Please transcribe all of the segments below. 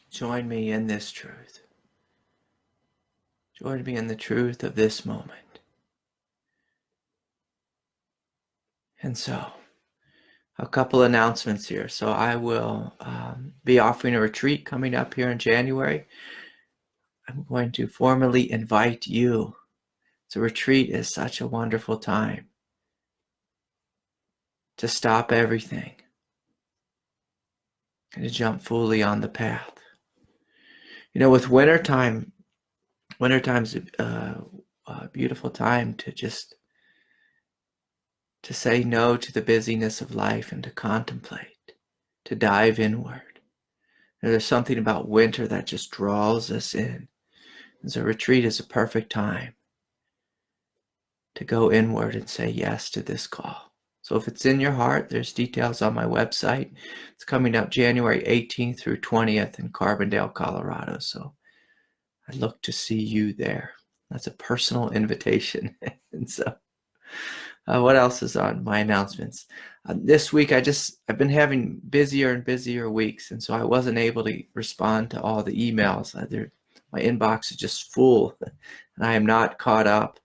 Join me in this truth. Join me in the truth of this moment. And so, a couple announcements here. So I will be offering a retreat coming up here in January. I'm going to formally invite you. So retreat is such a wonderful time to stop everything and to jump fully on the path. With wintertime's a beautiful time to say no to the busyness of life and to contemplate, to dive inward. There's something about winter that just draws us in. And so retreat is a perfect time to go inward and say yes to this call. So if it's in your heart, there's details on my website. It's coming up January 18th through 20th in Carbondale, Colorado. So I look to see you there. That's a personal invitation. And so what else is on my announcements? This week, I've been having busier and busier weeks. And so I wasn't able to respond to all the emails. My inbox is just full and I am not caught up.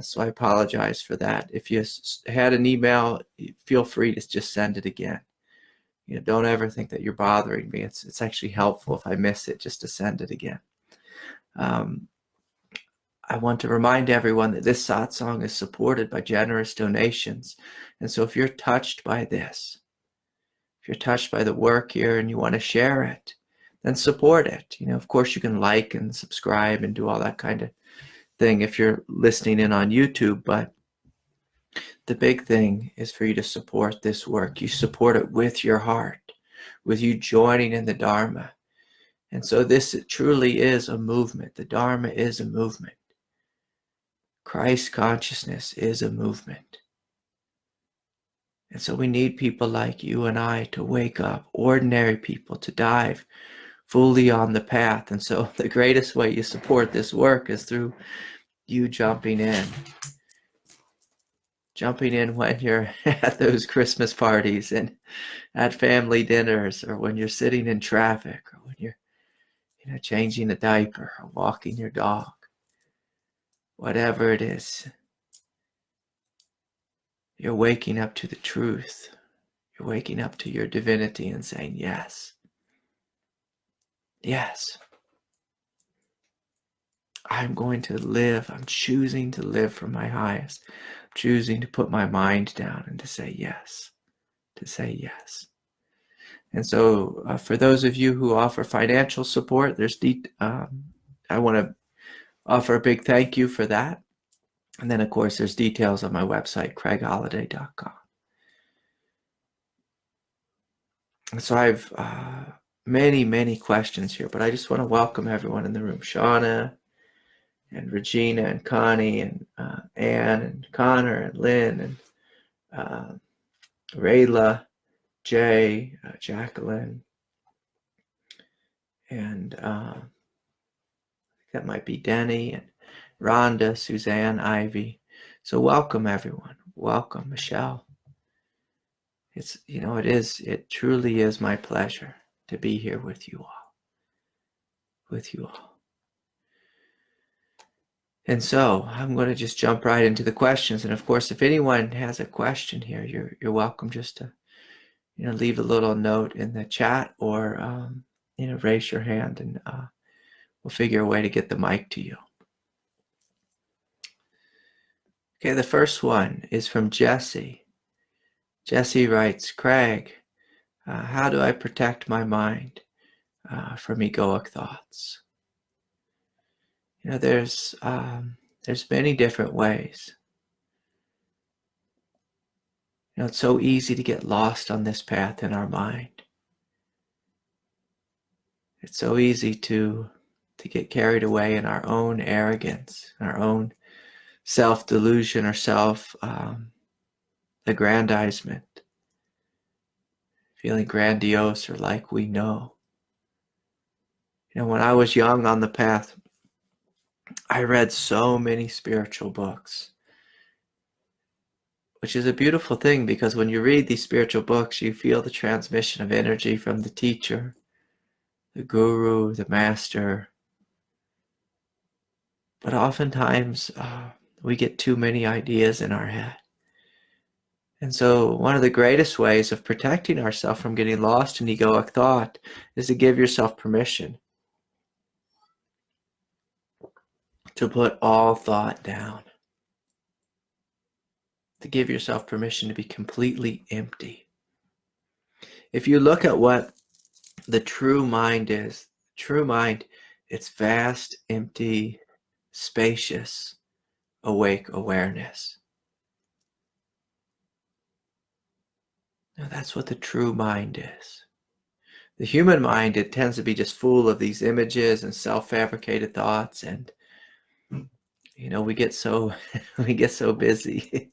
So I apologize for that. If you had an email, feel free to just send it again. Don't ever think that you're bothering me. It's actually helpful if I miss it just to send it again. I want to remind everyone that this satsang is supported by generous donations. And so if you're touched by this, if you're touched by the work here and you want to share it, then support it. Of course, you can like and subscribe and do all that kind of thing if you're listening in on YouTube, but the big thing is for you to support this work. You support it with your heart, with you joining in the Dharma. And so this truly is a movement. The Dharma is a movement. Christ consciousness is a movement. And so we need people like you and I to wake up, ordinary people to dive fully on the path. And so the greatest way you support this work is through you jumping in when you're at those Christmas parties and at family dinners, or when you're sitting in traffic, or when you're changing a diaper or walking your dog. Whatever it is, you're waking up to the truth. You're waking up to your divinity and saying, yes, yes, I'm going to live. I'm choosing to live from my highest. I'm choosing to put my mind down and to say yes, And so for those of you who offer financial support, I want to offer a big thank you for that. And then, of course, there's details on my website, craigholliday.com. And so I have many, many questions here, but I just want to welcome everyone in the room. Shauna and Regina and Connie and Anne and Connor and Lynn and Rayla, Jay, Jacqueline, and that might be Denny and Rhonda, Suzanne, Ivy. So welcome, everyone. Welcome, Michelle. It truly is my pleasure to be here with you all. And so I'm going to just jump right into the questions. And of course, if anyone has a question here, you're welcome just to, leave a little note in the chat or, raise your hand and we'll figure a way to get the mic to you. Okay, the first one is from Jesse. Jesse writes, Craig, how do I protect my mind from egoic thoughts? There's many different ways. It's so easy to get lost on this path in our mind. It's so easy to get carried away in our own arrogance, our own self-delusion or self-aggrandizement, feeling grandiose or like we know. When I was young on the path, I read so many spiritual books, which is a beautiful thing because when you read these spiritual books, you feel the transmission of energy from the teacher. the guru, the master. But oftentimes we get too many ideas in our head. And so one of the greatest ways of protecting ourselves from getting lost in egoic thought is to give yourself permission to put all thought down, to give yourself permission to be completely empty. If you look at what the true mind is, true mind, it's vast, empty, spacious, awake awareness. Now that's what the true mind is. The human mind, it tends to be just full of these images and self-fabricated thoughts, and we get so we get so busy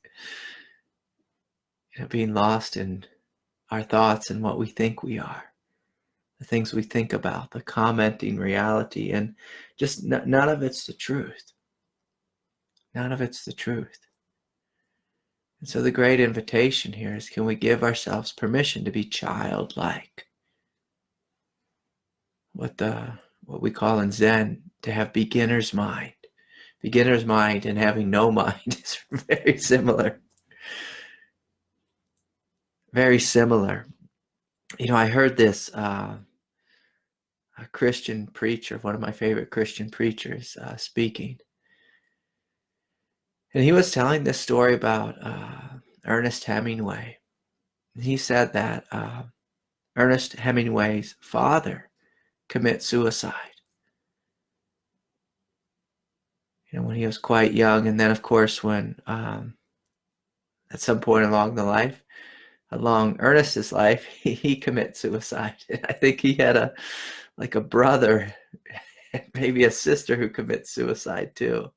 being lost in our thoughts and what we think we are, the things we think about, the commenting reality, and just none of it's the truth. None of it's the truth. And so the great invitation here is, can we give ourselves permission to be childlike? What we call in Zen, to have beginner's mind. Beginner's mind and having no mind is very similar. Very similar. I heard this a Christian preacher, one of my favorite Christian preachers, speaking. And he was telling this story about Ernest Hemingway. He said that Ernest Hemingway's father commit suicide when he was quite young, and then of course when at some point along Ernest's life, he commits suicide. And I think he had a brother, maybe a sister, who commits suicide too.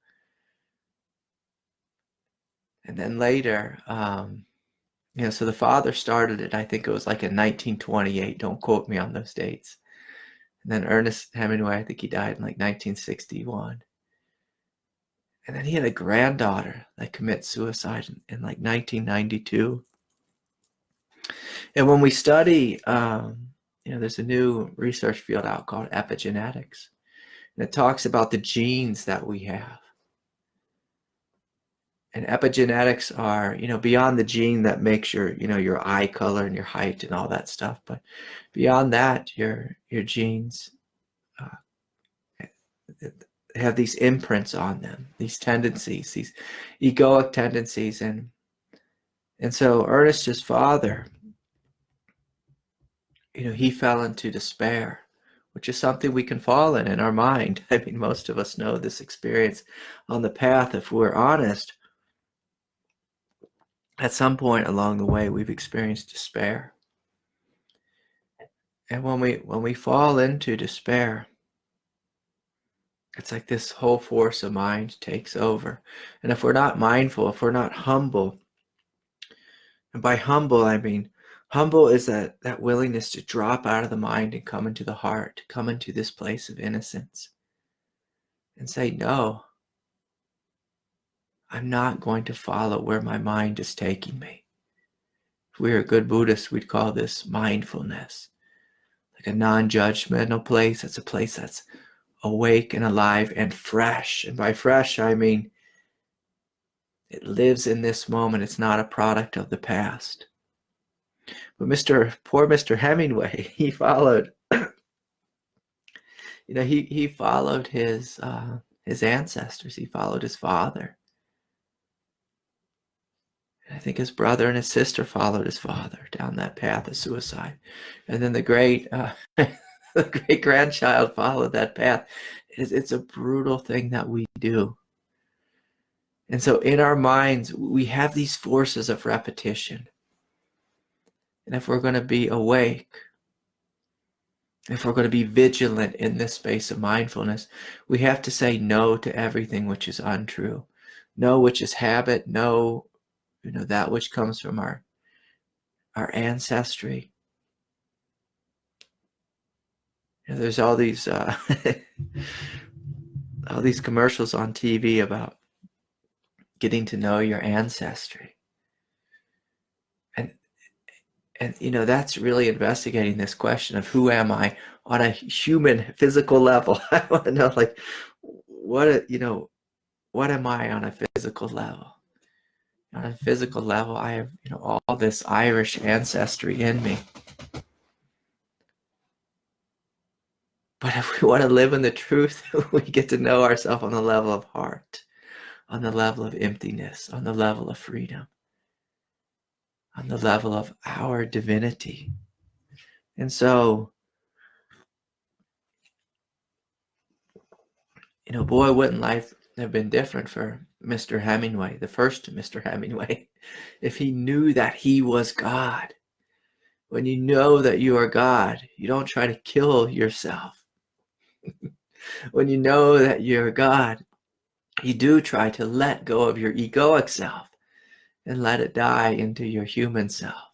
And then later, so the father started it, I think it was in 1928, don't quote me on those dates. And then Ernest Hemingway, I think he died in 1961. And then he had a granddaughter that commits suicide in 1992. And when we study, there's a new research field out called epigenetics. And it talks about the genes that we have. And epigenetics are, beyond the gene that makes your eye color and your height and all that stuff. But beyond that, your genes have these imprints on them, these tendencies, these egoic tendencies. And so Ernest's father, he fell into despair, which is something we can fall in our mind. I mean, most of us know this experience on the path. If we're honest, at some point along the way, we've experienced despair. And when we fall into despair, it's like this whole force of mind takes over. And if we're not mindful, if we're not humble, and by humble, I mean, humble is that willingness to drop out of the mind and come into the heart, to come into this place of innocence and say, no, I'm not going to follow where my mind is taking me. If we were good Buddhists, we'd call this mindfulness, like a non-judgmental place. It's a place that's awake and alive and fresh. And by fresh, I mean it lives in this moment. It's not a product of the past. But poor Mr. Hemingway, he followed, he followed his ancestors. He followed his father. And I think his brother and his sister followed his father down that path of suicide. And then the great the great grandchild followed that path. It's a brutal thing that we do. And so in our minds, we have these forces of repetition. And if we're going to be awake, if we're going to be vigilant in this space of mindfulness, we have to say no to everything which is untrue. No, which is habit. No, that which comes from our ancestry. There's all these all these commercials on TV about getting to know your ancestry. And, that's really investigating this question of who am I on a human physical level. I want to know, like, what am I on a physical level? On a physical level, I have, all this Irish ancestry in me. But if we want to live in the truth, we get to know ourselves on the level of heart, on the level of emptiness, on the level of freedom, on the level of our divinity. And so, boy, wouldn't life have been different for Mr. Hemingway, the first Mr. Hemingway, if he knew that he was God. When you know that you are God, you don't try to kill yourself. When you know that you're God, you do try to let go of your egoic self and let it die into your human self.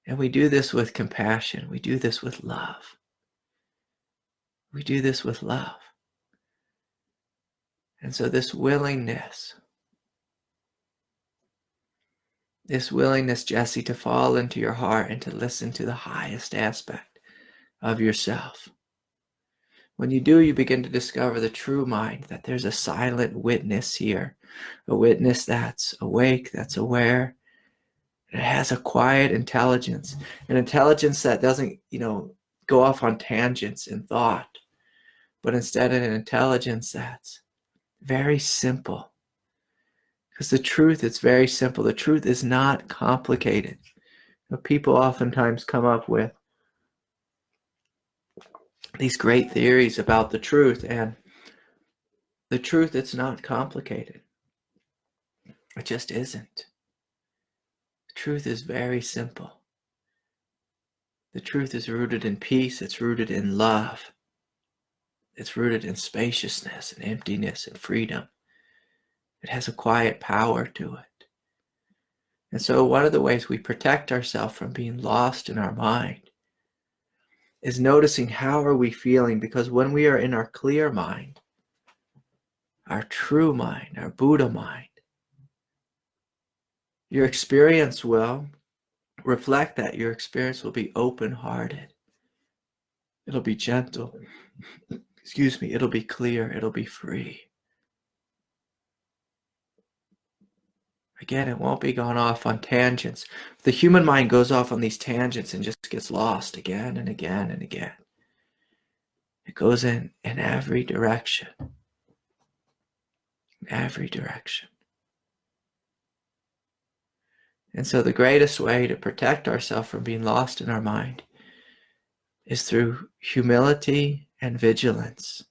And we do this with compassion. We do this with love. We do this with love. And so this willingness, Jesse, to fall into your heart and to listen to the highest aspect of yourself. When you do, you begin to discover the true mind, that there's a silent witness here, a witness that's awake, that's aware. It has a quiet intelligence, an intelligence that doesn't, go off on tangents in thought, but instead an intelligence that's very simple. Because the truth is very simple. The truth is not complicated. People oftentimes come up with these great theories about the truth, and the truth, it's not complicated. It just isn't. The truth is very simple. The truth is rooted in peace. It's rooted in love. It's rooted in spaciousness and emptiness and freedom. It has a quiet power to it. And so one of the ways we protect ourselves from being lost in our mind is noticing how are we feeling, because when we are in our clear mind, our true mind, our Buddha mind, your experience will reflect that. Your experience will be open-hearted. It'll be gentle. It'll be clear. It'll be free. Again, it won't be gone off on tangents. The human mind goes off on these tangents and just gets lost again and again and again. It goes in every direction. In every direction. And so the greatest way to protect ourselves from being lost in our mind is through humility and vigilance.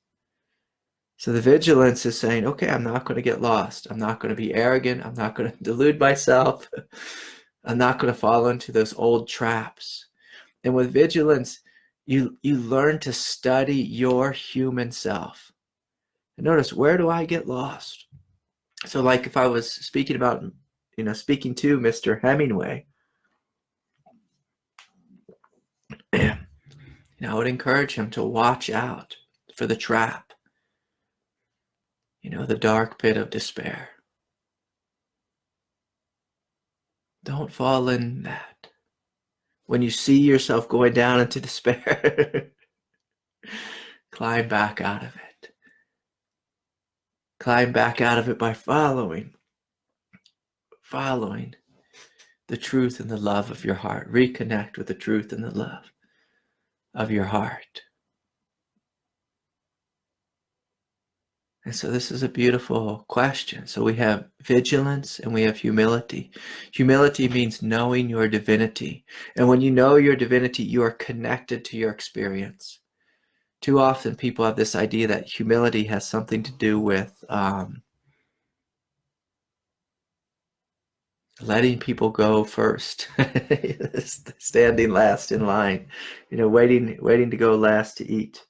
So the vigilance is saying, okay, I'm not going to get lost. I'm not going to be arrogant. I'm not going to delude myself. I'm not going to fall into those old traps. And with vigilance, you learn to study your human self. And notice, where do I get lost? So like if I was speaking about, speaking to Mr. Hemingway, I would encourage him to watch out for the trap, the dark pit of despair. Don't fall in that. When you see yourself going down into despair, climb back out of it. Climb back out of it by following the truth and the love of your heart. Reconnect with the truth and the love of your heart. And so this is a beautiful question. So we have vigilance and we have humility. Humility means knowing your divinity. And when you know your divinity, you are connected to your experience. Too often people have this idea that humility has something to do with letting people go first, standing last in line, waiting to go last to eat,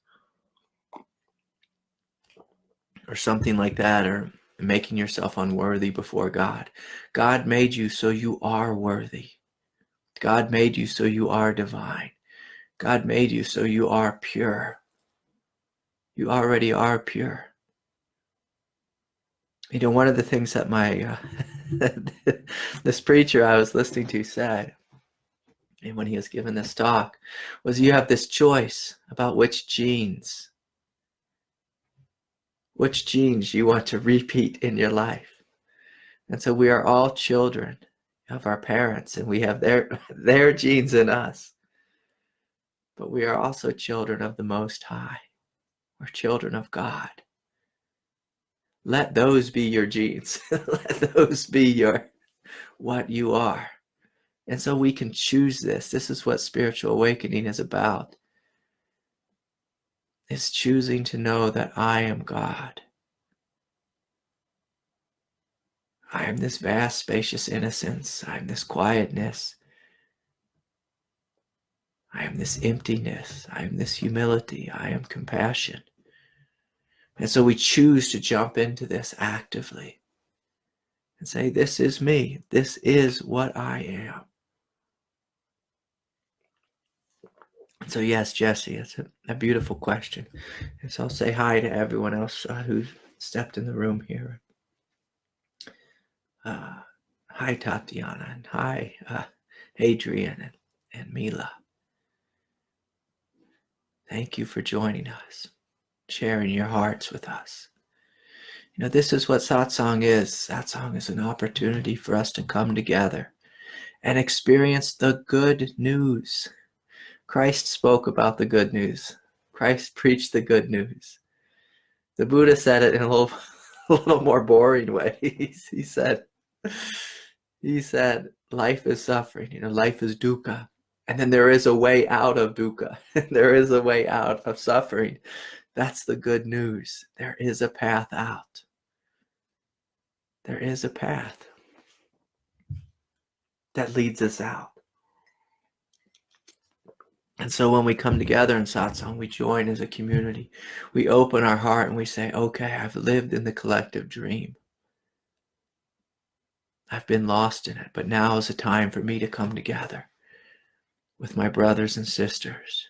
or something like that, or making yourself unworthy before God. God made you so you are worthy. God made you so you are divine. God made you so you are pure. You already are pure. One of the things that my this preacher I was listening to said and when he was given this talk, was you have this choice about which genes you want to repeat in your life. And so we are all children of our parents, and we have their genes in us. But we are also children of the Most High. We're children of God. Let those be your genes. Let those be what you are. And so we can choose this. This is what spiritual awakening is about. It's choosing to know that I am God. I am this vast, spacious innocence. I am this quietness. I am this emptiness. I am this humility. I am compassion. And so we choose to jump into this actively and say, this is me. This is what I am. And so yes, Jesse, it's a beautiful question. And so I'll say hi to everyone else who's stepped in the room here. Hi, Tatiana, and hi, Adrian and Mila. Thank you for joining us, sharing your hearts with us. You know, this is what satsang is. Satsang is an opportunity for us to come together and experience the good news. Christ spoke about the good news. Christ preached the good news. The Buddha said it in a little more boring way. He said, life is suffering. You know, life is dukkha. And then there is a way out of dukkha. There is a way out of suffering. That's the good news. There is a path out. There is a path that leads us out. And so when we come together in satsang, we join as a community. We open our heart and we say, okay, I've lived in the collective dream. I've been lost in it, but now is the time for me to come together with my brothers and sisters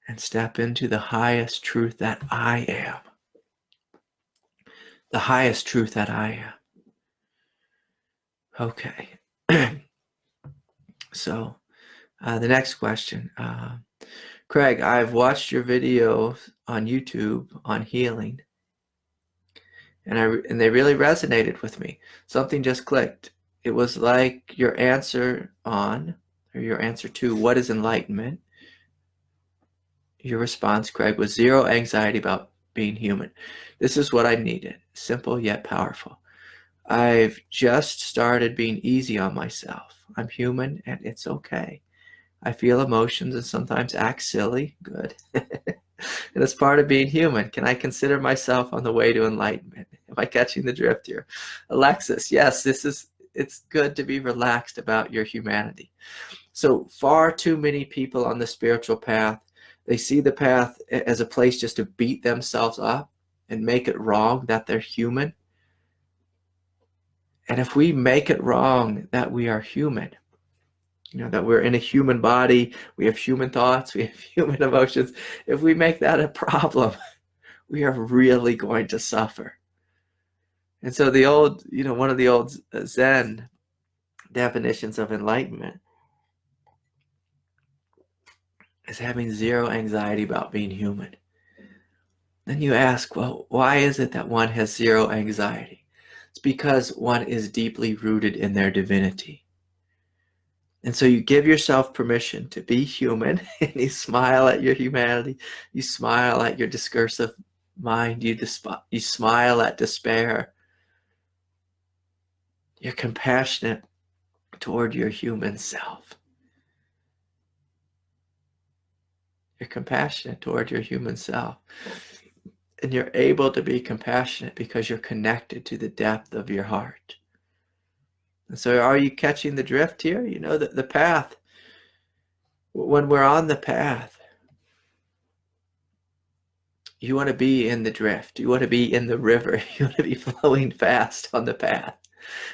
and step into the highest truth that I am. The highest truth that I am. Okay. So the next question. Craig, I've watched your video on YouTube on healing, and they really resonated with me. Something just clicked. It was like your answer to what is enlightenment. Your response, Craig, was zero anxiety about being human. This is what I needed. Simple yet powerful. I've just started being easy on myself. I'm human and it's okay. I feel emotions and sometimes act silly. Good. And it's part of being human. Can I consider myself on the way to enlightenment? Am I catching the drift here? Alexis, yes, it's good to be relaxed about your humanity. So far too many people on the spiritual path, they see the path as a place just to beat themselves up and make it wrong that they're human. And if we make it wrong that we are human, you know, that we're in a human body, we have human thoughts, we have human emotions, if we make that a problem, we are really going to suffer. And so one of the old Zen definitions of enlightenment is having zero anxiety about being human. Then you ask, well, why is it that one has zero anxiety? It's because one is deeply rooted in their divinity. And so you give yourself permission to be human, and you smile at your humanity. You smile at your discursive mind. You smile at despair. You're compassionate toward your human self. You're compassionate toward your human self. And you're able to be compassionate because you're connected to the depth of your heart. And so are you catching the drift here? You know, the path, when we're on the path, you want to be in the drift. You want to be in the river. You want to be flowing fast on the path.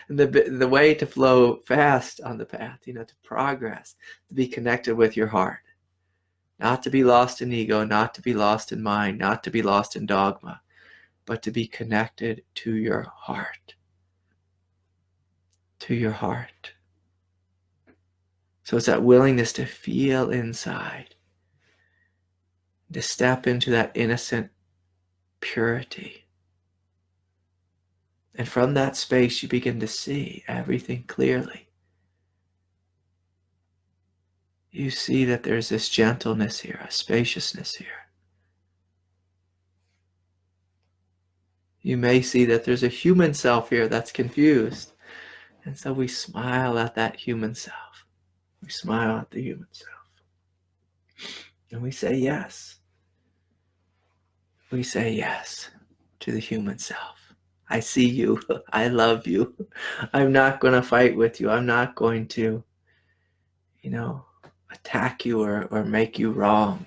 And the way to flow fast on the path, you know, to progress, to be connected with your heart. Not to be lost in ego, not to be lost in mind, not to be lost in dogma, but to be connected to your heart. To your heart. So it's that willingness to feel inside, to step into that innocent purity. And from that space, you begin to see everything clearly. You see that there's this gentleness here, a spaciousness here. You may see that there's a human self here that's confused. And so we smile at that human self. We smile at the human self. And we say yes. We say yes to the human self. I see you. I love you. I'm not going to fight with you. I'm not going to, attack you or make you wrong.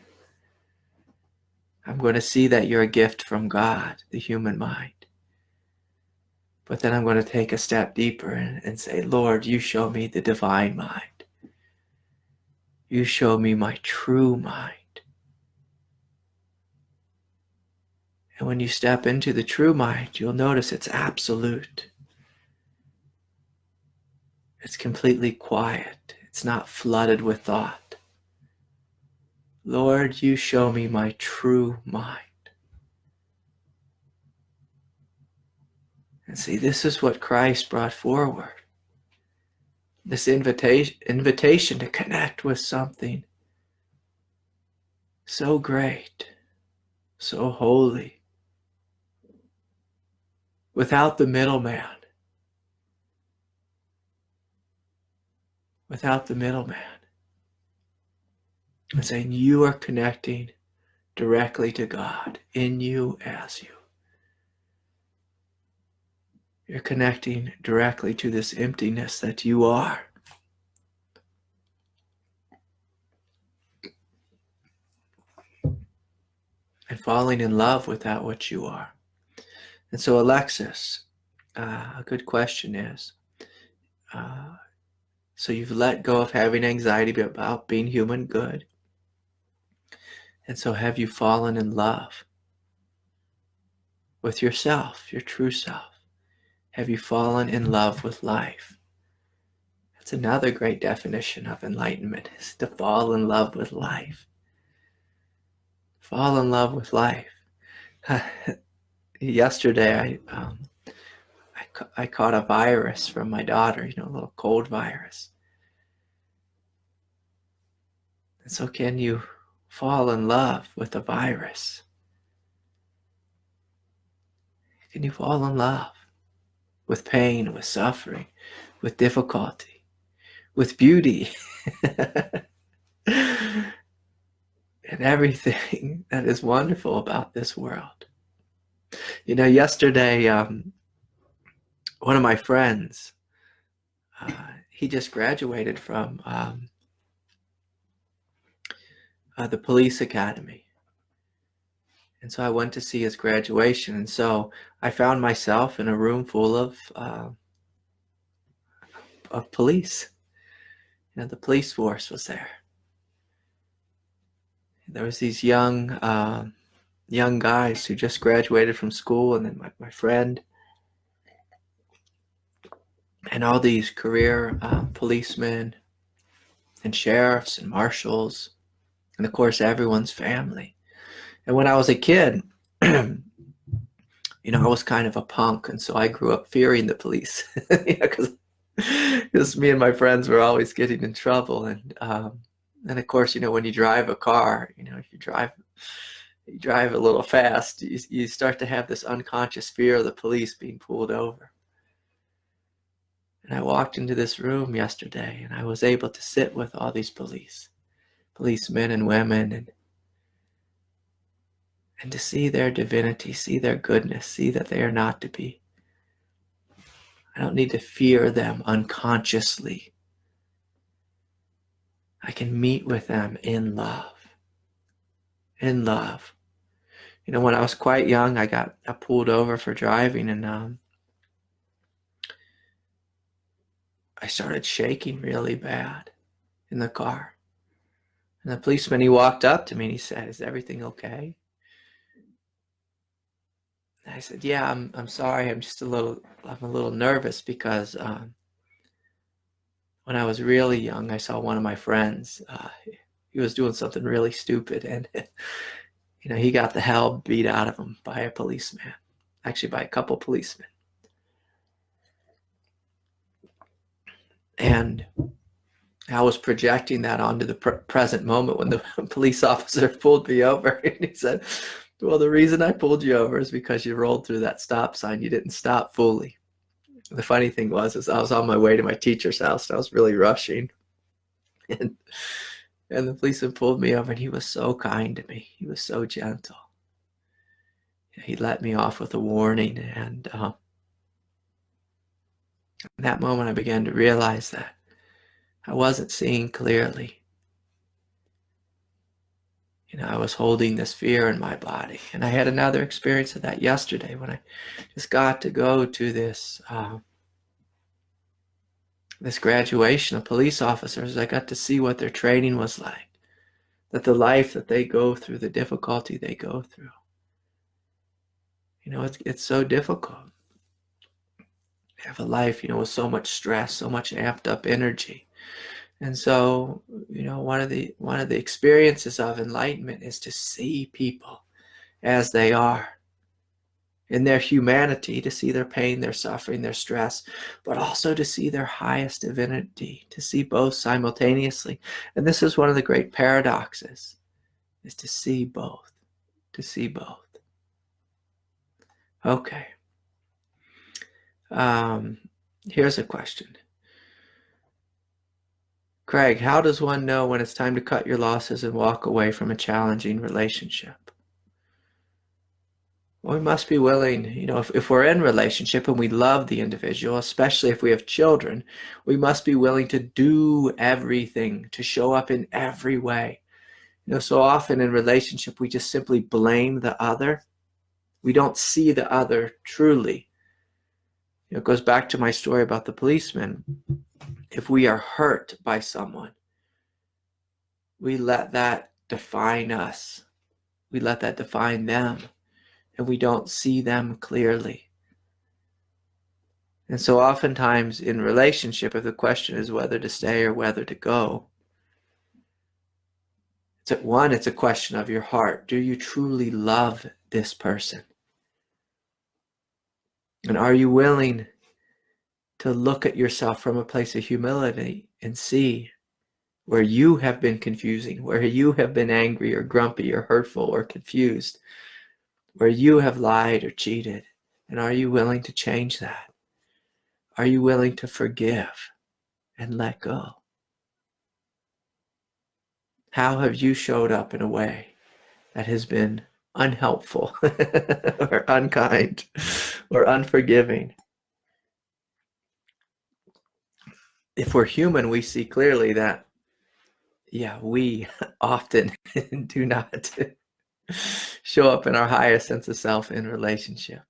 I'm going to see that you're a gift from God, the human mind. But then I'm going to take a step deeper and say, Lord, you show me the divine mind. You show me my true mind. And when you step into the true mind, you'll notice it's absolute. It's completely quiet. It's not flooded with thought. Lord, you show me my true mind. And see, this is what Christ brought forward. This invitation to connect with something so great, so holy, without the middleman. Without the middleman. And saying you are connecting directly to God, in you, as you. You're connecting directly to this emptiness that you are. And falling in love with that which you are. And so Alexis, a good question is, so you've let go of having anxiety about being human, good. And so have you fallen in love with yourself, your true self? Have you fallen in love with life? That's another great definition of enlightenment, is to fall in love with life. Fall in love with life. Yesterday, I caught a virus from my daughter, a little cold virus. And so can you fall in love with a virus? Can you fall in love with pain, with suffering, with difficulty, with beauty, and everything that is wonderful about this world? Yesterday, one of my friends, he just graduated from the police academy. And so I went to see his graduation. And so I found myself in a room full of police. The police force was there. There was these young guys who just graduated from school, and then my friend, and all these career policemen and sheriffs and marshals, and of course everyone's family. And when I was a kid, I was kind of a punk, and so I grew up fearing the police, because me and my friends were always getting in trouble. And of course, when you drive a car, if you drive a little fast, you start to have this unconscious fear of the police being pulled over. And I walked into this room yesterday, and I was able to sit with all these policemen and women, and to see their divinity, see their goodness, see that they are not to be. I don't need to fear them unconsciously. I can meet with them in love. In love. When I was quite young, I got pulled over for driving, and I started shaking really bad in the car. And the policeman, he walked up to me and he said, "Is everything okay?" And I said, "Yeah, I'm sorry. I'm a little nervous because when I was really young, I saw one of my friends. He was doing something really stupid, and he got the hell beat out of him by a policeman, actually by a couple policemen. And I was projecting that onto the present moment when the police officer pulled me over, and he said, "Well, the reason I pulled you over is because you rolled through that stop sign. You didn't stop fully." The funny thing is I was on my way to my teacher's house, and I was really rushing. And the policeman pulled me over, and he was so kind to me. He was so gentle. He let me off with a warning, and in that moment I began to realize that I wasn't seeing clearly. I was holding this fear in my body. And I had another experience of that yesterday when I just got to go to this graduation of police officers. I got to see what their training was like, that the life that they go through, the difficulty they go through. It's so difficult. They have a life, with so much stress, so much amped up energy. And so, one of the experiences of enlightenment is to see people as they are, in their humanity, to see their pain, their suffering, their stress, but also to see their highest divinity, to see both simultaneously. And this is one of the great paradoxes, is to see both, Okay. Here's a question. Craig, how does one know when it's time to cut your losses and walk away from a challenging relationship? Well, we must be willing, if we're in relationship and we love the individual, especially if we have children, we must be willing to do everything, to show up in every way. So often in relationship, we just simply blame the other. We don't see the other truly. It goes back to my story about the policeman. If we are hurt by someone, we let that define us. We let that define them, and we don't see them clearly. And so oftentimes in relationship, if the question is whether to stay or whether to go, it's a question of your heart. Do you truly love this person? And are you willing to look at yourself from a place of humility and see where you have been confusing, where you have been angry or grumpy or hurtful or confused, where you have lied or cheated? And are you willing to change that? Are you willing to forgive and let go? How have you showed up in a way that has been unhelpful or unkind or unforgiving? If we're human, we see clearly that, we often do not show up in our highest sense of self in relationship.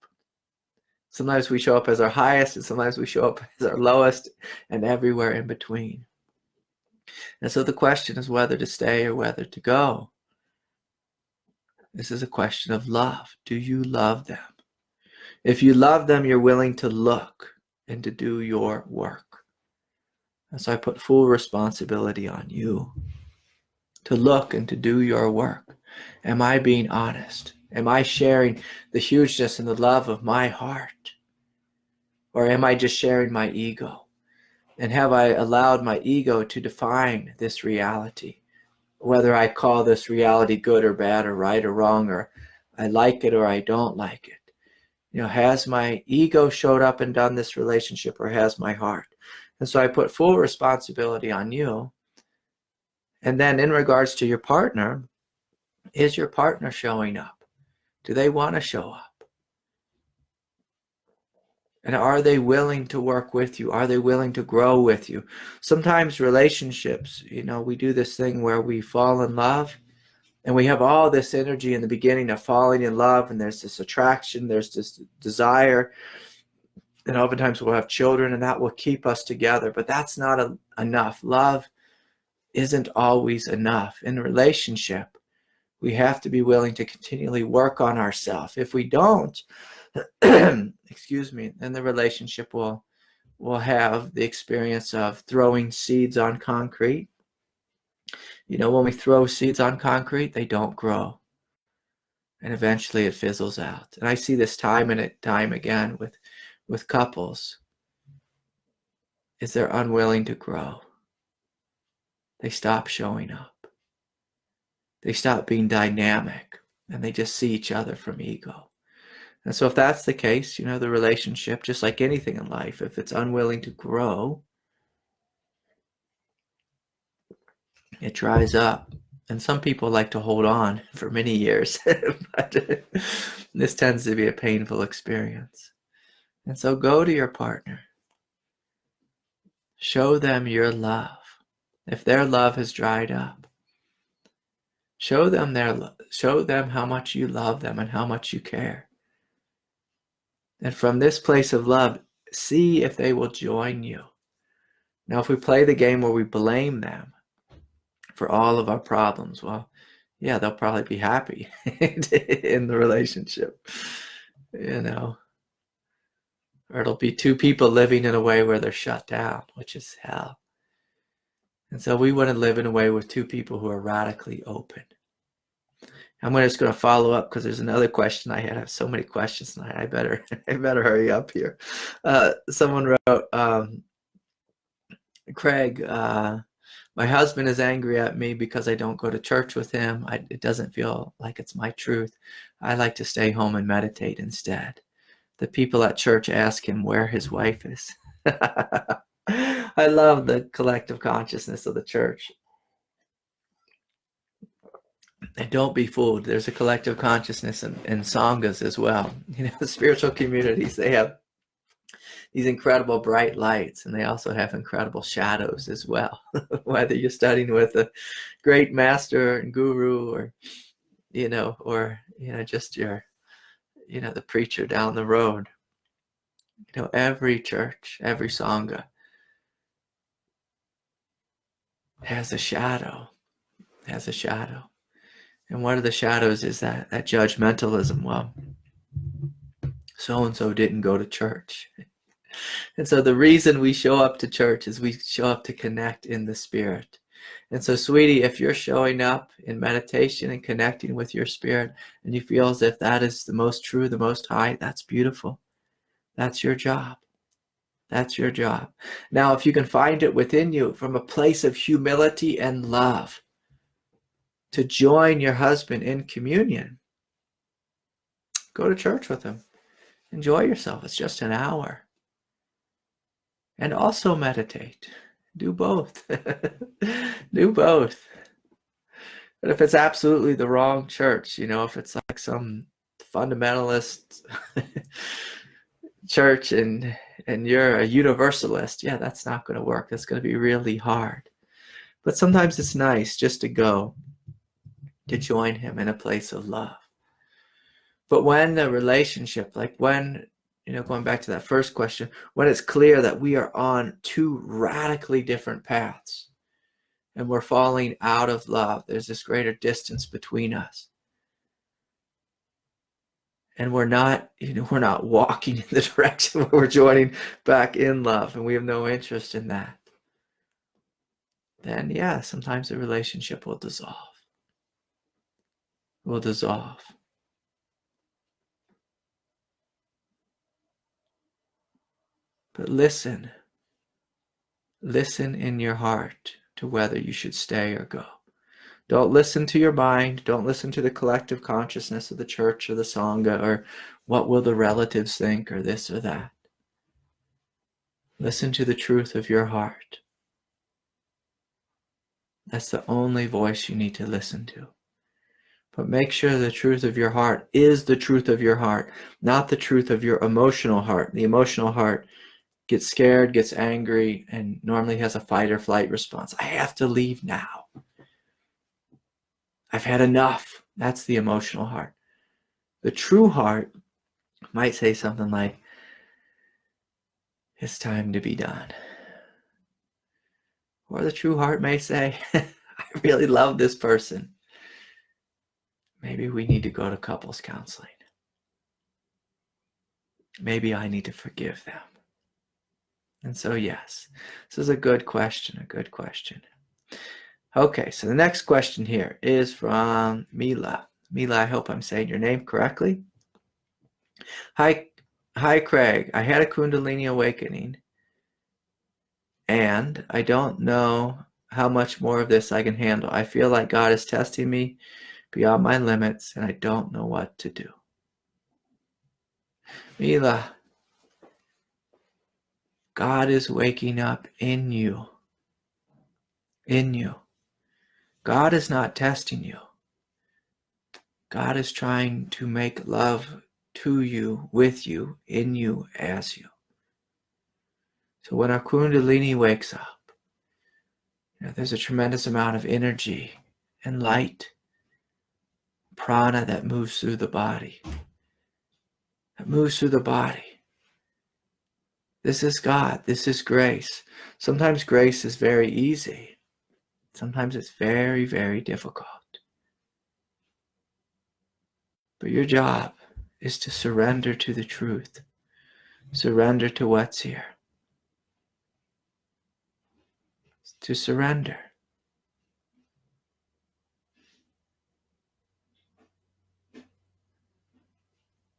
Sometimes we show up as our highest, and sometimes we show up as our lowest, and everywhere in between. And so the question is whether to stay or whether to go. This is a question of love. Do you love them? If you love them, you're willing to look and to do your work. And so I put full responsibility on you to look and to do your work. Am I being honest? Am I sharing the hugeness and the love of my heart? Or am I just sharing my ego? And have I allowed my ego to define this reality? Whether I call this reality good or bad or right or wrong, or I like it or I don't like it. Has my ego showed up and done this relationship, or has my heart? And so I put full responsibility on you. And then in regards to your partner, is your partner showing up? Do they want to show up? And are they willing to work with you? Are they willing to grow with you? Sometimes relationships, we do this thing where we fall in love, and we have all this energy in the beginning of falling in love, and there's this attraction, there's this desire, and oftentimes we'll have children, and that will keep us together. But that's not enough. Love isn't always enough. In a relationship, we have to be willing to continually work on ourselves. If we don't, excuse me, then the relationship will will have the experience of throwing seeds on concrete. When we throw seeds on concrete, they don't grow. And eventually it fizzles out. And I see this time and time again with couples, is they're unwilling to grow. They stop showing up. They stop being dynamic, and they just see each other from ego. And so if that's the case, the relationship, just like anything in life, if it's unwilling to grow, it dries up. And some people like to hold on for many years, but this tends to be a painful experience. And so go to your partner. Show them your love. If their love has dried up, show them how much you love them and how much you care. And from this place of love, see if they will join you. Now, if we play the game where we blame them for all of our problems, well, yeah, they'll probably be happy in the relationship, or it'll be two people living in a way where they're shut down, which is hell. And so we want to live in a way with two people who are radically open. I'm just going to follow up because there's another question I had. I have so many questions tonight. I better hurry up here. Someone wrote, Craig, my husband is angry at me because I don't go to church with him. It doesn't feel like it's my truth. I like to stay home and meditate instead. The people at church ask him where his wife is. I love the collective consciousness of the church. And don't be fooled. There's a collective consciousness in sanghas as well. Spiritual communities, they have these incredible bright lights, and they also have incredible shadows as well. Whether you're studying with a great master and guru, or just your, the preacher down the road. Every church, every sangha has a shadow. And one of the shadows is that judgmentalism. Well, so-and-so didn't go to church. And so the reason we show up to church is we show up to connect in the spirit. And so, sweetie, if you're showing up in meditation and connecting with your spirit, and you feel as if that is the most true, the most high, that's beautiful. That's your job. That's your job. Now, if you can find it within you from a place of humility and love to join your husband in communion, go to church with him. Enjoy yourself. It's just an hour. And also meditate. Do both. Do both. But if it's absolutely the wrong church, if it's like some fundamentalist church and you're a universalist, yeah, that's not going to work. That's going to be really hard. But sometimes it's nice just to go to join him in a place of love. But when the relationship, like when, going back to that first question, when it's clear that we are on two radically different paths and we're falling out of love, there's this greater distance between us. And we're not walking in the direction where we're joining back in love, and we have no interest in that. Then, yeah, sometimes the relationship will dissolve. But listen in your heart to whether you should stay or go. Don't listen to your mind. Don't listen to the collective consciousness of the church or the sangha, or what will the relatives think, or this or that. Listen to the truth of your heart. That's the only voice you need to listen to. But make sure the truth of your heart is the truth of your heart, not the truth of your emotional heart. The emotional heart gets scared, gets angry, and normally has a fight or flight response. I have to leave now. I've had enough. That's the emotional heart. The true heart might say something like, it's time to be done. Or the true heart may say, I really love this person. Maybe we need to go to couples counseling. Maybe I need to forgive them. And so, yes, this is a good question, a good question. Okay, so the next question here is from Mila. Mila, I hope I'm saying your name correctly. Hi, Craig. I had a kundalini awakening, and I don't know how much more of this I can handle. I feel like God is testing me beyond my limits, and I don't know what to do. Mila, God is waking up in you. In you. God is not testing you. God is trying to make love to you, with you, in you, as you. So when our kundalini wakes up, there's a tremendous amount of energy and light, prana that moves through the body. That moves through the body. This is God. This is grace. Sometimes grace is very easy. Sometimes it's very, very difficult. But your job is to surrender to the truth. Surrender to what's here. To surrender.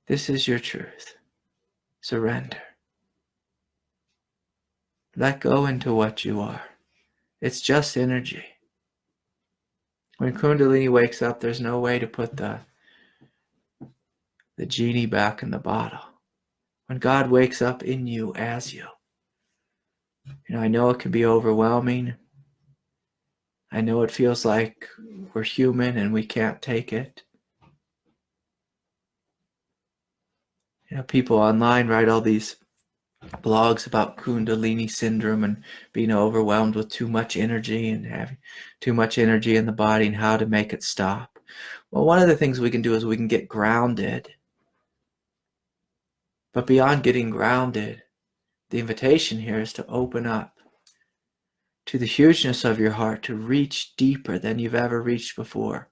This is your truth. Surrender. Let go into what you are. It's just energy. When Kundalini wakes up, there's no way to put the genie back in the bottle. When God wakes up in you as you. I know it can be overwhelming. I know it feels like we're human and we can't take it. People online write all these blogs about Kundalini syndrome and being overwhelmed with too much energy and having too much energy in the body and how to make it stop. Well, one of the things we can do is we can get grounded. But beyond getting grounded, the invitation here is to open up to the hugeness of your heart, to reach deeper than you've ever reached before,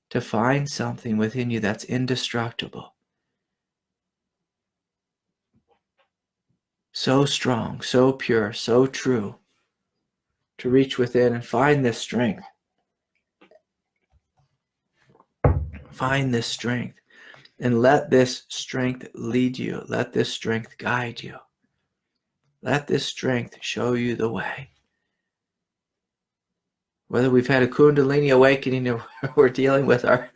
to find something within you that's indestructible. So strong, so pure, so true, to reach within and find this strength. Find this strength and let this strength lead you. Let this strength guide you. Let this strength show you the way. Whether we've had a Kundalini awakening or we're dealing with our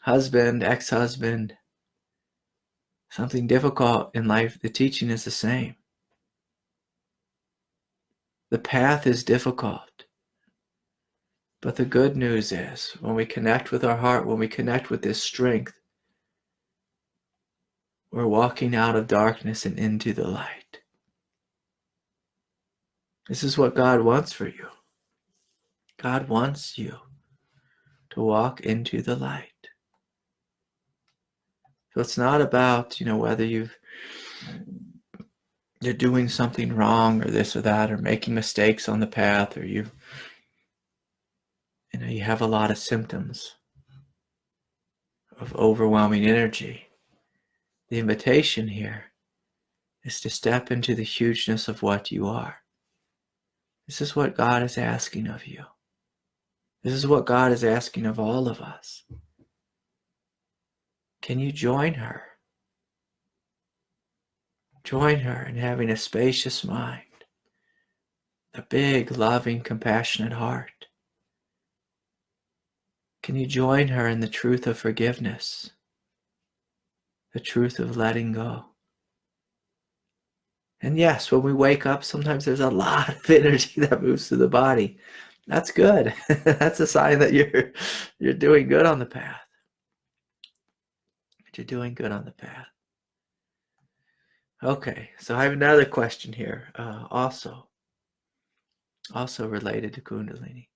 husband, ex-husband, something difficult in life, the teaching is the same. The path is difficult. But the good news is, when we connect with our heart, when we connect with this strength, we're walking out of darkness and into the light. This is what God wants for you. God wants you to walk into the light. So it's not about, whether you're doing something wrong or this or that or making mistakes on the path or you have a lot of symptoms of overwhelming energy. The invitation here is to step into the hugeness of what you are. This is what God is asking of you. This is what God is asking of all of us. Can you join her? Join her in having a spacious mind, a big, loving, compassionate heart. Can you join her in the truth of forgiveness, the truth of letting go? And yes, when we wake up, sometimes there's a lot of energy that moves through the body. That's good. That's a sign that you're doing good on the path. You're doing good on the path. Okay, so I have another question here, also related to Kundalini.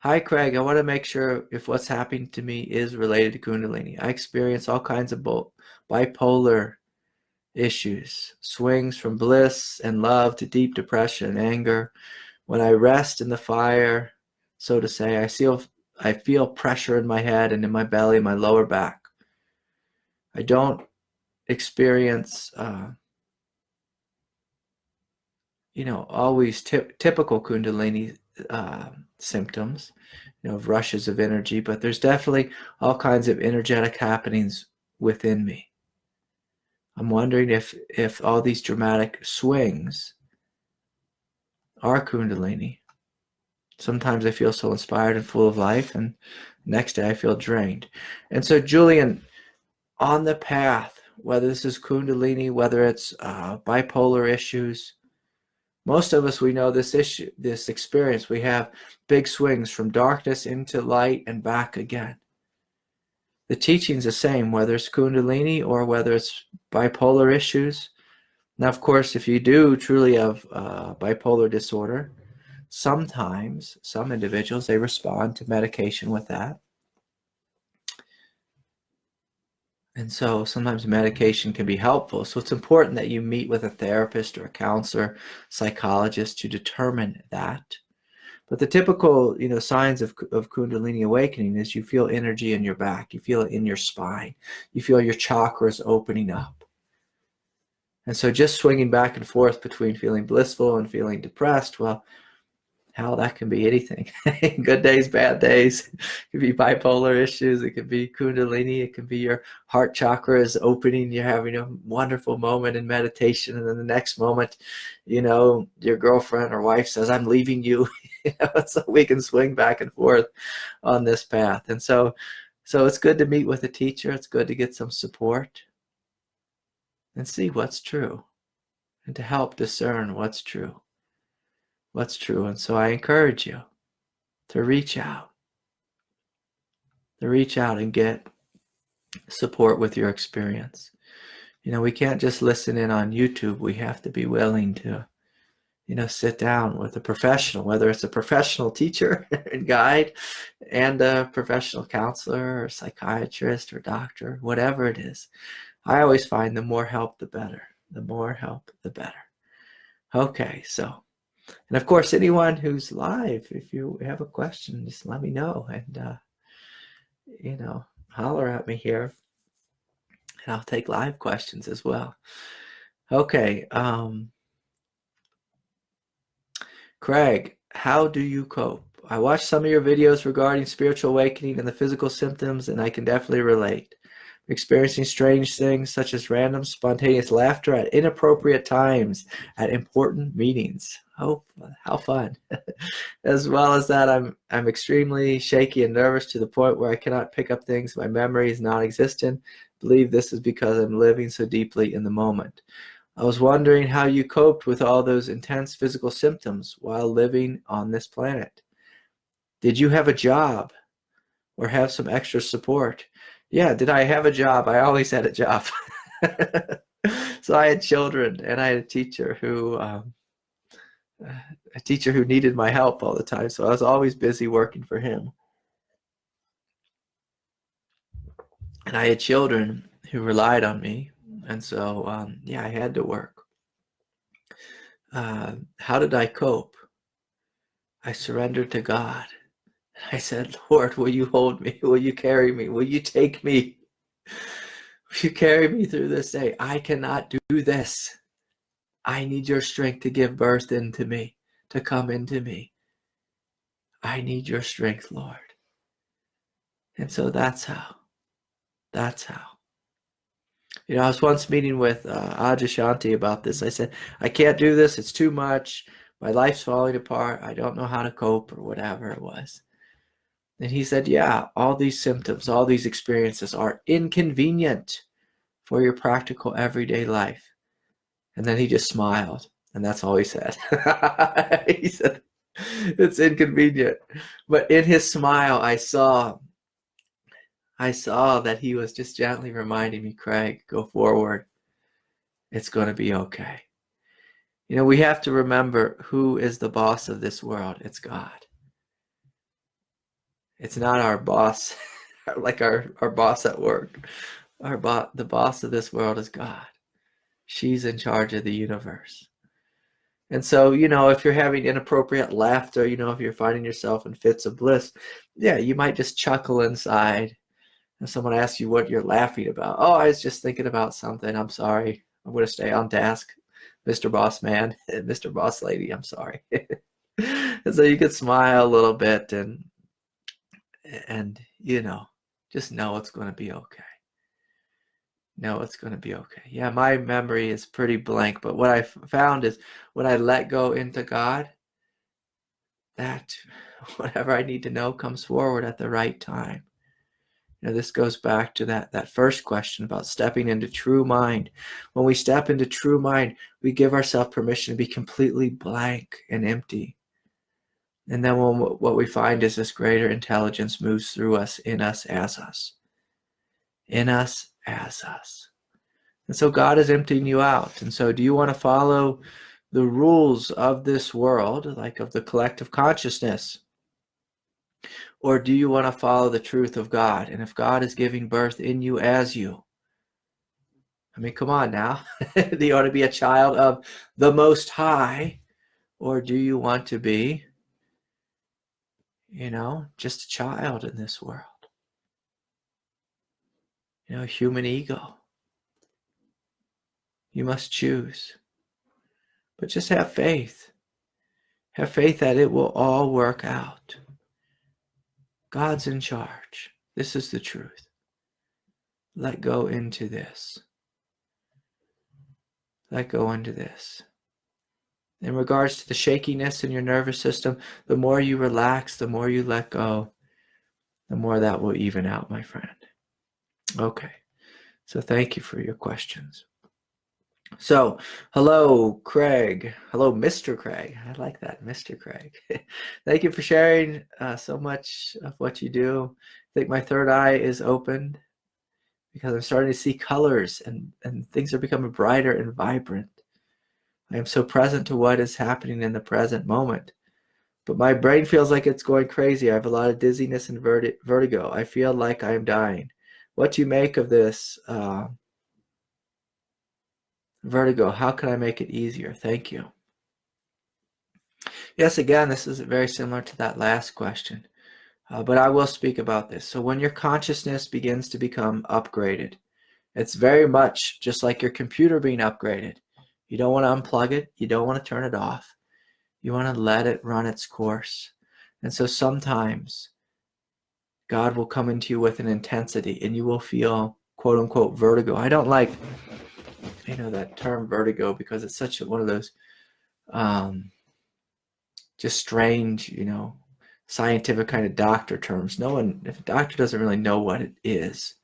Hi, Craig. I want to make sure if what's happening to me is related to Kundalini. I experience all kinds of bipolar issues, swings from bliss and love to deep depression and anger. When I rest in the fire, so to say, I feel pressure in my head and in my belly, my lower back. I don't experience always typical kundalini symptoms, of rushes of energy, but there's definitely all kinds of energetic happenings within me. I'm wondering if all these dramatic swings are kundalini. Sometimes I feel so inspired and full of life, and next day I feel drained. And so, Julian, on the path, whether this is kundalini, whether it's bipolar issues, most of us, we know this experience. We have big swings from darkness into light and back again. The teaching's the same, whether it's kundalini or whether it's bipolar issues. Now, of course, if you do truly have bipolar disorder, sometimes some individuals, they respond to medication with that. And so sometimes medication can be helpful. So it's important that you meet with a therapist or a counselor, psychologist to determine that. But the typical, signs of kundalini awakening is you feel energy in your back. You feel it in your spine. You feel your chakras opening up. And so just swinging back and forth between feeling blissful and feeling depressed, well, hell, that can be anything. Good days, bad days. It could be bipolar issues. It could be kundalini. It could be your heart chakra is opening. You're having a wonderful moment in meditation. And then the next moment, your girlfriend or wife says, I'm leaving you. So we can swing back and forth on this path. And so it's good to meet with a teacher. It's good to get some support and see what's true and to help discern what's true. And so I encourage you to reach out and get support with your experience. We can't just listen in on YouTube. We have to be willing to, sit down with a professional, whether it's a professional teacher and guide and a professional counselor or psychiatrist or doctor, whatever it is. I always find the more help, the better. The more help, the better. Okay, so. And of course, anyone who's live, if you have a question, just let me know and, holler at me here. And I'll take live questions as well. Okay. Craig, how do you cope? I watched some of your videos regarding spiritual awakening and the physical symptoms, and I can definitely relate. Experiencing strange things such as random spontaneous laughter at inappropriate times at important meetings. Oh, how fun. As well as that, I'm extremely shaky and nervous to the point where I cannot pick up things. My memory is non-existent. I believe this is because I'm living so deeply in the moment. I was wondering how you coped with all those intense physical symptoms while living on this planet. Did you have a job or have some extra support? Yeah, did I have a job? I always had a job. So I had children, and I had a teacher who needed my help all the time. So I was always busy working for him. And I had children who relied on me, and so I had to work. How did I cope? I surrendered to God. I said, Lord, will you hold me? Will you carry me? Will you take me? Will you carry me through this day? I cannot do this. I need your strength to give birth into me, to come into me. I need your strength, Lord. And so that's how. I was once meeting with Ajashanti about this. I said, I can't do this. It's too much. My life's falling apart. I don't know how to cope or whatever it was. And he said, yeah, all these symptoms, all these experiences are inconvenient for your practical everyday life. And then he just smiled. And that's all he said. He said, it's inconvenient. But in his smile, I saw that he was just gently reminding me, Craig, go forward. It's going to be okay. We have to remember who is the boss of this world. It's God. It's not our boss, like our boss at work. The boss of this world is God. She's in charge of the universe. And so, if you're having inappropriate laughter, if you're finding yourself in fits of bliss, yeah, you might just chuckle inside. And someone asks you what you're laughing about. Oh, I was just thinking about something. I'm sorry. I'm going to stay on task. Mr. Boss Man, Mr. Boss Lady, I'm sorry. And so you could smile a little bit and just know it's going to be okay. Know it's going to be okay. Yeah, my memory is pretty blank, but what I found is when I let go into God, that whatever I need to know comes forward at the right time. This goes back to that first question about stepping into true mind. When we step into true mind, we give ourselves permission to be completely blank and empty. And then what we find is this greater intelligence moves through us, in us, as us. In us, as us. And so God is emptying you out. And so do you want to follow the rules of this world, like of the collective consciousness? Or do you want to follow the truth of God? And if God is giving birth in you as you, I mean, come on now. Do you want to be a child of the Most High? Or do you want to be, just a child in this world? Human ego. You must choose. But just have faith. Have faith that it will all work out. God's in charge. This is the truth. Let go into this. Let go into this. In regards to the shakiness in your nervous system, the more you relax, the more you let go, the more that will even out, my friend. Okay. So thank you for your questions. So, hello, Craig. Hello, Mr. Craig. I like that, Mr. Craig. Thank you for sharing so much of what you do. I think my third eye is opened because I'm starting to see colors and things are becoming brighter and vibrant. I am so present to what is happening in the present moment. But my brain feels like it's going crazy. I have a lot of dizziness and vertigo. I feel like I am dying. What do you make of this vertigo? How can I make it easier? Thank you. Yes, again, this is very similar to that last question. But I will speak about this. So when your consciousness begins to become upgraded, it's very much just like your computer being upgraded. You don't want to unplug it. You don't want to turn it off. You want to let it run its course. And so sometimes God will come into you with an intensity and you will feel quote unquote vertigo. I don't like, that term vertigo because it's such one of those just strange, scientific kind of doctor terms. If a doctor doesn't really know what it is.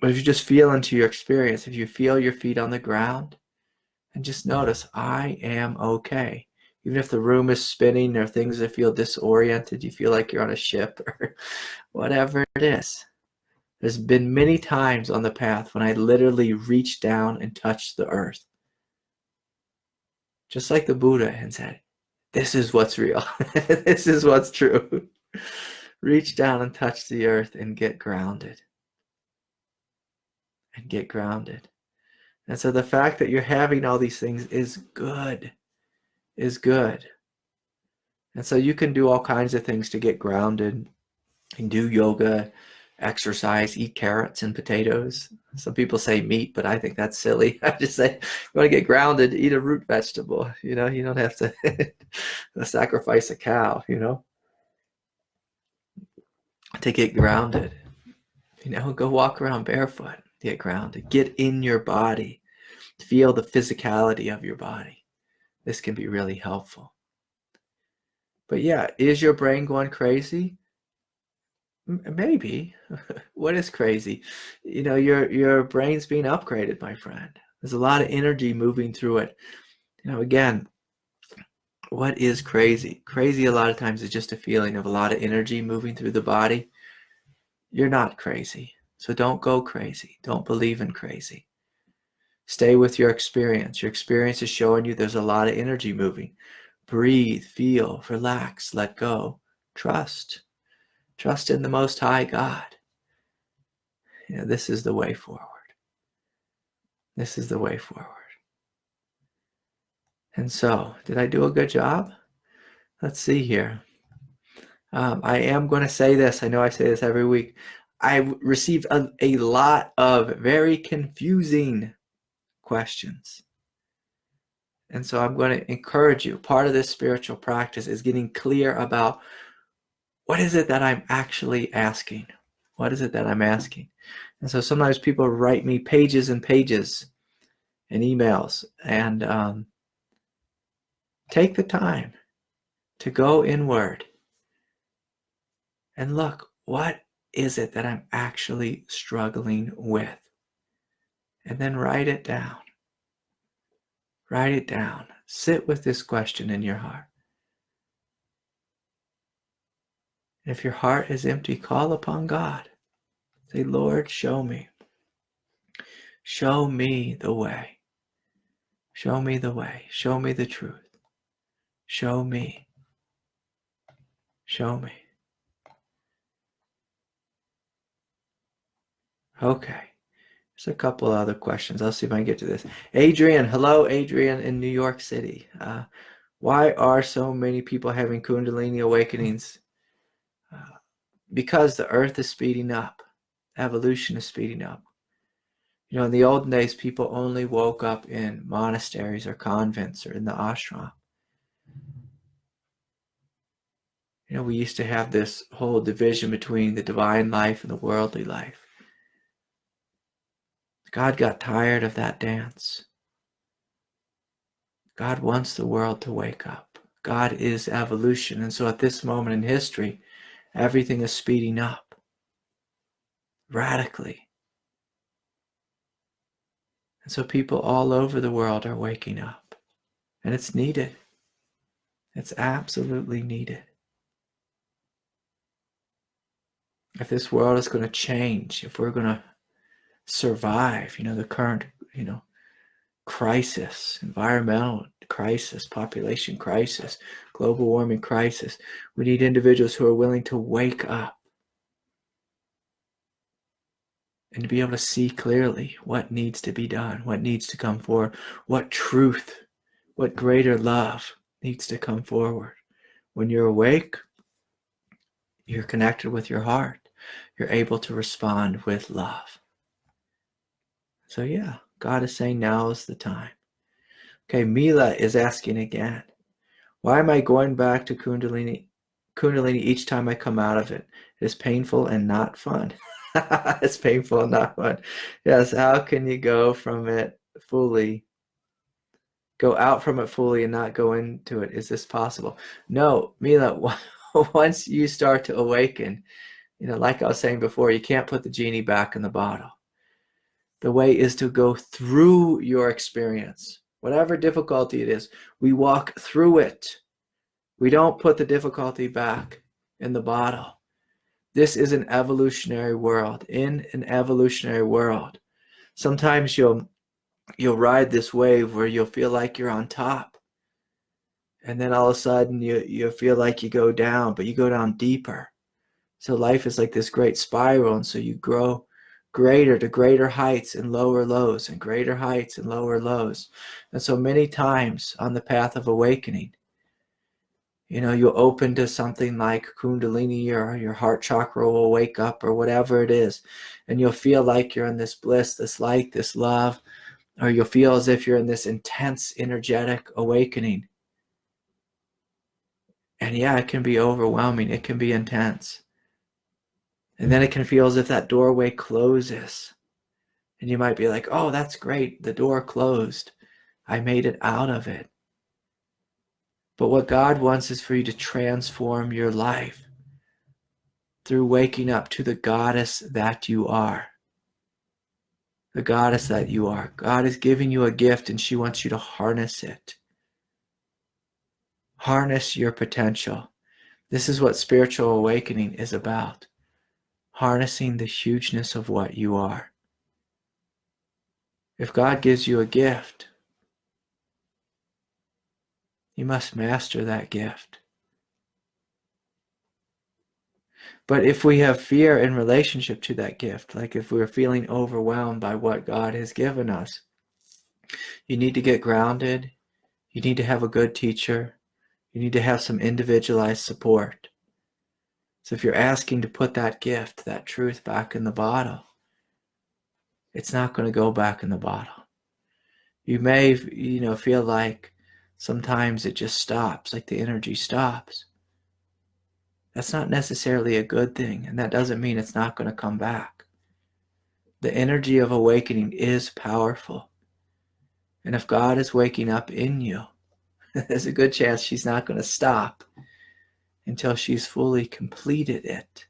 But if you just feel into your experience, if you feel your feet on the ground, and just notice, I am okay. Even if the room is spinning or things that feel disoriented, you feel like you're on a ship or whatever it is. There's been many times on the path when I literally reached down and touched the earth. Just like the Buddha and said, this is what's real. This is what's true. Reach down and touch the earth and get grounded. And get grounded. And so the fact that you're having all these things is good. And so you can do all kinds of things to get grounded. You can do yoga, exercise, eat carrots and potatoes. Some people say meat, but I think that's silly. I just say, you want to get grounded, eat a root vegetable. You don't have to sacrifice a cow, to get grounded. Go walk around barefoot, get grounded, get in your body, feel the physicality of your body. This can be really helpful. But yeah, is your brain going crazy? Maybe. What is crazy? Your brain's being upgraded, my friend. There's a lot of energy moving through it. Again, what is crazy? Crazy a lot of times is just a feeling of a lot of energy moving through the body. You're not crazy. So don't go crazy. Don't believe in crazy. Stay with your experience. Your experience is showing you there's a lot of energy moving. Breathe, feel, relax, let go. Trust. Trust in the Most High God. This is the way forward. This is the way forward. And so, did I do a good job? Let's see here. I am going to say this. I know I say this every week. I received a lot of very confusing questions. And so I'm going to encourage you. Part of this spiritual practice is getting clear about what is it that I'm actually asking? What is it that I'm asking? And so sometimes people write me pages and pages and emails, and take the time to go inward and look, what is it that I'm actually struggling with? And then write it down. Write it down. Sit with this question in your heart. If your heart is empty, call upon God. Say, Lord, show me. Show me the way. Show me the way. Show me the truth. Show me. Show me. Okay. There's a couple other questions. I'll see if I can get to this. Adrian. Hello, Adrian in New York City. Why are so many people having kundalini awakenings? Because the earth is speeding up. Evolution is speeding up. You know, in the olden days, people only woke up in monasteries or convents or in the ashram. You know, we used to have this whole division between the divine life and the worldly life. God got tired of that dance. God wants the world to wake up. God is evolution. And so at this moment in history, everything is speeding up radically. And so people all over the world are waking up. And it's needed. It's absolutely needed. If this world is going to change, if we're going to survive, the current, crisis, environmental crisis, population crisis, global warming crisis, we need individuals who are willing to wake up and to be able to see clearly what needs to be done, what needs to come forward, what truth, what greater love needs to come forward. When you're awake, you're connected with your heart. You're able to respond with love. So yeah, God is saying now is the time. Okay, Mila is asking again, why am I going back to Kundalini each time I come out of it? It is painful and not fun. It's painful and not fun. Yes, how can you go out from it fully and not go into it? Is this possible? No, Mila, once you start to awaken, like I was saying before, you can't put the genie back in the bottle. The way is to go through your experience. Whatever difficulty it is, we walk through it. We don't put the difficulty back in the bottle. This is an evolutionary world. In an evolutionary world, sometimes you'll ride this wave where you'll feel like you're on top. And then all of a sudden you feel like you go down, but you go down deeper. So life is like this great spiral, and so you grow greater to greater heights and lower lows and greater heights and lower lows. And so many times on the path of awakening, you'll open to something like kundalini, or your heart chakra will wake up, or whatever it is, and you'll feel like you're in this bliss, this light, this love, or you'll feel as if you're in this intense energetic awakening. And yeah, it can be overwhelming. It can be intense. And then it can feel as if that doorway closes. And you might be like, oh, that's great. The door closed. I made it out of it. But what God wants is for you to transform your life through waking up to the goddess that you are. The goddess that you are. God is giving you a gift, and she wants you to harness it. Harness your potential. This is what spiritual awakening is about. Harnessing the hugeness of what you are. If God gives you a gift, you must master that gift. But if we have fear in relationship to that gift, like if we're feeling overwhelmed by what God has given us, you need to get grounded. You need to have a good teacher. You need to have some individualized support. So if you're asking to put that gift, that truth back in the bottle, it's not going to go back in the bottle. You may, feel like sometimes it just stops, like the energy stops. That's not necessarily a good thing, and that doesn't mean it's not going to come back. The energy of awakening is powerful. And if God is waking up in you, there's a good chance she's not going to stop until she's fully completed it.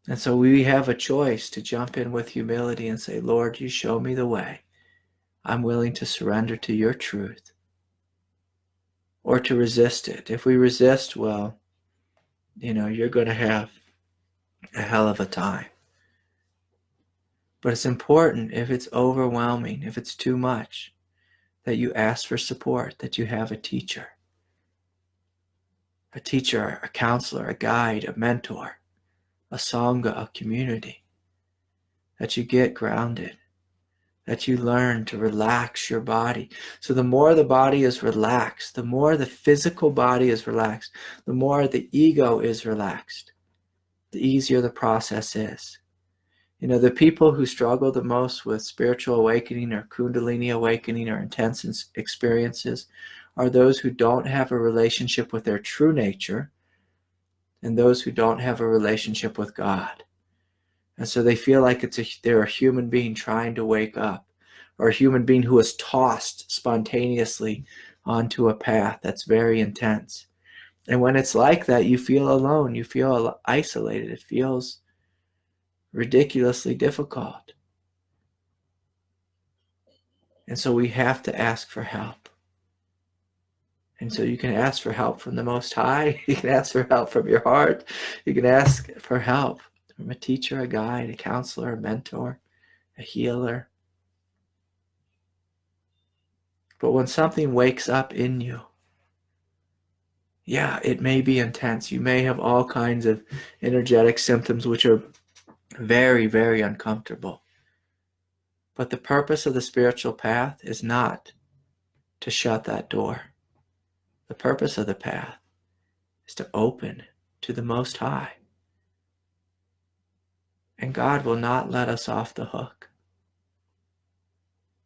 And so we have a choice to jump in with humility and say, Lord, you show me the way. I'm willing to surrender to your truth. Or to resist it. If we resist, well, you're going to have a hell of a time. But it's important, if it's overwhelming, if it's too much, that you ask for support, that you have a teacher, a counselor, a guide, a mentor, a sangha, a community, that you get grounded, that you learn to relax your body. So the more the body is relaxed, the more the physical body is relaxed, the more the ego is relaxed, the easier the process is. The people who struggle the most with spiritual awakening or kundalini awakening or intense experiences are those who don't have a relationship with their true nature and those who don't have a relationship with God. And so they feel like they're a human being trying to wake up, or a human being who is tossed spontaneously onto a path that's very intense. And when it's like that, you feel alone, you feel isolated, it feels ridiculously difficult. And so we have to ask for help. And so you can ask for help from the Most High. You can ask for help from your heart. You can ask for help from a teacher, a guide, a counselor, a mentor, a healer. But when something wakes up in you, yeah, it may be intense. You may have all kinds of energetic symptoms which are very, very uncomfortable. But the purpose of the spiritual path is not to shut that door. The purpose of the path is to open to the Most High. And God will not let us off the hook.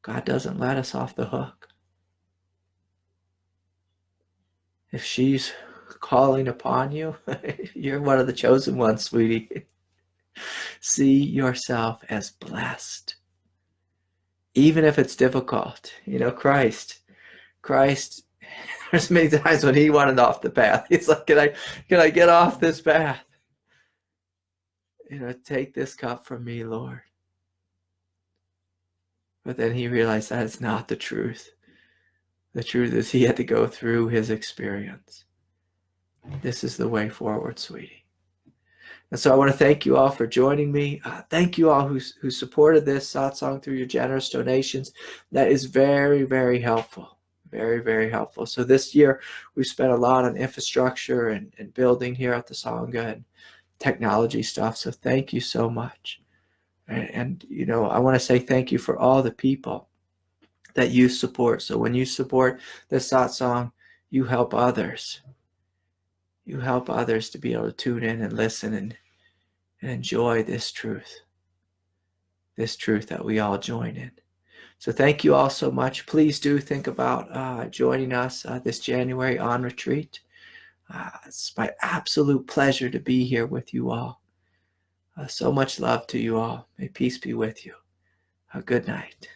God doesn't let us off the hook. If she's calling upon you, you're one of the chosen ones, sweetie. See yourself as blessed. Even if it's difficult. Christ, there's many times when he wanted off the path. He's like, can I get off this path? Take this cup from me, Lord. But then he realized that it's not the truth. The truth is he had to go through his experience. This is the way forward, sweetie. And so I want to thank you all for joining me. Thank you all who supported this satsang through your generous donations. That is very, very helpful. Very, very helpful. So this year we've spent a lot on infrastructure and building here at the Sangha and technology stuff. So thank you so much. And I want to say thank you for all the people that you support. So when you support this satsang, you help others. You help others to be able to tune in and listen and enjoy this truth that we all join in. So thank you all so much. Please do think about joining us this January on retreat. It's my absolute pleasure to be here with you all. So much love to you all. May peace be with you. Good night.